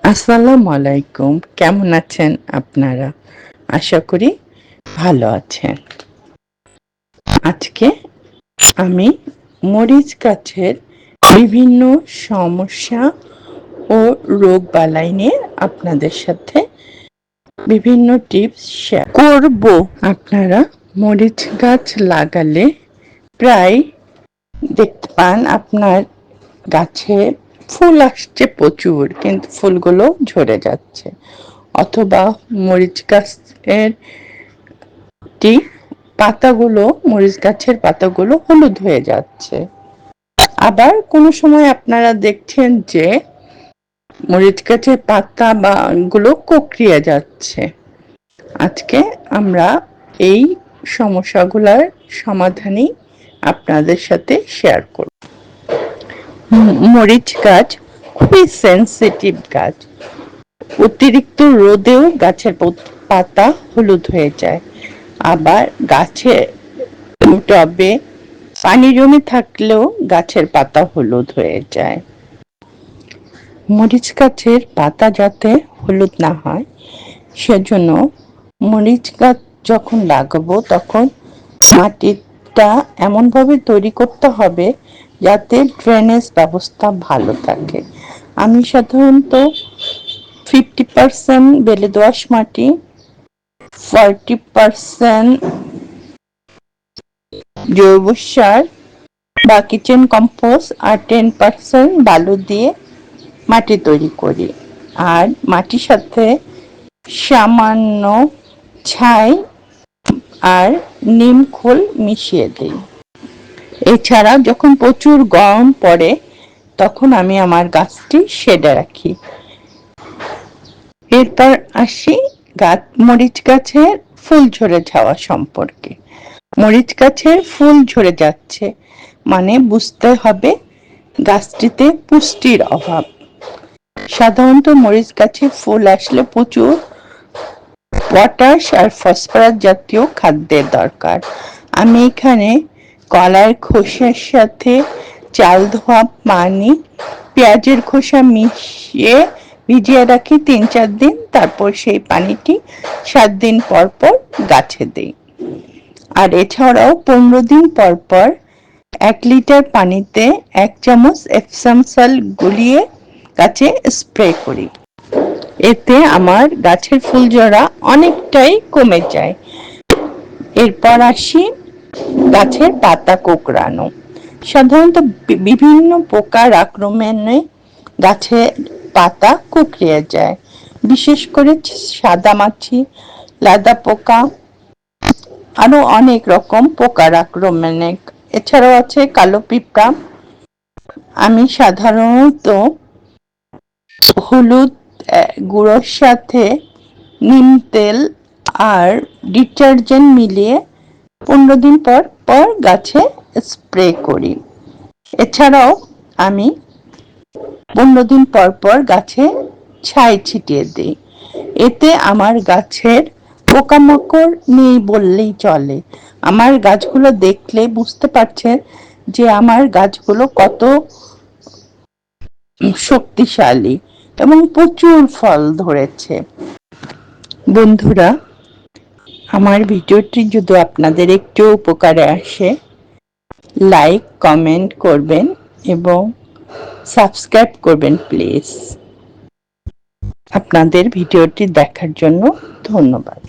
আসসালামু আলাইকুম। কেমন আছেন আপনারা? আশা করি ভালো আছেন। আজকে আমি মরিচ গাছের বিভিন্ন সমস্যা ও রোগবালাই নিয়ে আপনাদের সাথে বিভিন্ন টিপস শেয়ার করব। আপনারা মরিচ গাছ লাগালে প্রায় দেখতে পান আপনার গাছে ফুল আসছে প্রচুর, কিন্তু ফুলগুলো ঝরে যাচ্ছে, অথবা মরিচ গাছের মরিচ গাছের পাতাগুলো হলুদ হয়ে যাচ্ছে। আবার কোনো সময় আপনারা দেখছেন যে মরিচ গাছের পাতা বা গুলো কোঁকড়িয়ে যাচ্ছে। আজকে আমরা এই সমস্যাগুলোর সমাধানই আপনাদের সাথে শেয়ার করব। মরিচ গাছ খুবই সেন্সিটিভ গাছ। অতিরিক্ত রোদেও গাছের পাতা হলুদ হয়ে যায়। আবার গাছে টবে পানি জমে থাকলেও গাছের পাতা হলুদ হয়ে যায়। মরিচ গাছের পাতা যাতে হলুদ না হয় সেজন্য মরিচ গাছ যখন লাগাবো তখন মাটিটা এমনভাবে তৈরি করতে হবে যাতে ড্রেনেজ ব্যবস্থা ভালো থাকে। আমি সাধারণত 50% বেলে দোআঁশ মাটি, 40% জৈব সার বা কিচেন কম্পোস্ট আর 10% বালু দিয়ে মাটি তৈরি করি। আর মাটির সাথে সামান্য ছাই আর নিম খোল মিশিয়ে দিই। এছাড়া যখন প্রচুর গরম পড়ে তখন আমি আমার গাছটি শেডে রাখি। এরপর আসি মরিচ গাছের ফুল ঝরে যাওয়া সম্পর্কে। মরিচ গাছের ফুল ঝরে যাচ্ছে মানে বুঝতে হবে গাছটিতে পুষ্টির অভাব। সাধারণত মরিচ গাছে ফুল আসলে প্রচুর পটাশ আর ফসফরাস জাতীয় খাদ্যের দরকার। আমি এখানে কলার খোসার সাথে চাল ধোয়া পানি, পেঁয়াজের খোসা মিশিয়ে ভিজিয়ে রাখি 3-4 দিন। তারপর সেই পানিটি 7 দিন পর পর গাছে দিই। আর এছাড়াও 15 দিন পর পর 1 লিটার পানিতে 1 চামচ এপসাম সল্ট গুলিয়ে গাছে স্প্রে করি। এতে আমার গাছের ফুল ঝরা অনেকটাই কমে যায়। এরপর আসি গাছের পাতা কোঁকড়ানো। সাধারণত বিভিন্ন পোকার আক্রমণে গাছের পাতা কুঁকড়িয়ে যায়। বিশেষ করে সাদামাছি, লাদা পোকা, আরো অনেক রকম পোকার আক্রমণে। এছাড়াও আছে কালো পিঁপড়া। আমি সাধারণত হলুদ গুঁড়োর সাথে নিম তেল আর ডিটারজেন্ট মিলিয়ে 15 দিন পর পর গাছে স্প্রে করি। এছাড়াও আমি 15 দিন পর পর গাছে ছাই ছিটিয়ে দিই। এতে আমার গাছের পোকামাকড় নেই বললেই চলে। আমার গাছগুলো দেখলে বুঝতে পারছেন যে আমার গাছগুলো কত শক্তিশালী এবং প্রচুর ফল ধরেছে। বন্ধুরা, আমার ভিডিওটি যদি আপনাদের একটু উপকারে আসে, লাইক কমেন্ট করবেন এবং সাবস্ক্রাইব করবেন প্লিজ। আপনাদের ভিডিওটি দেখার জন্য ধন্যবাদ।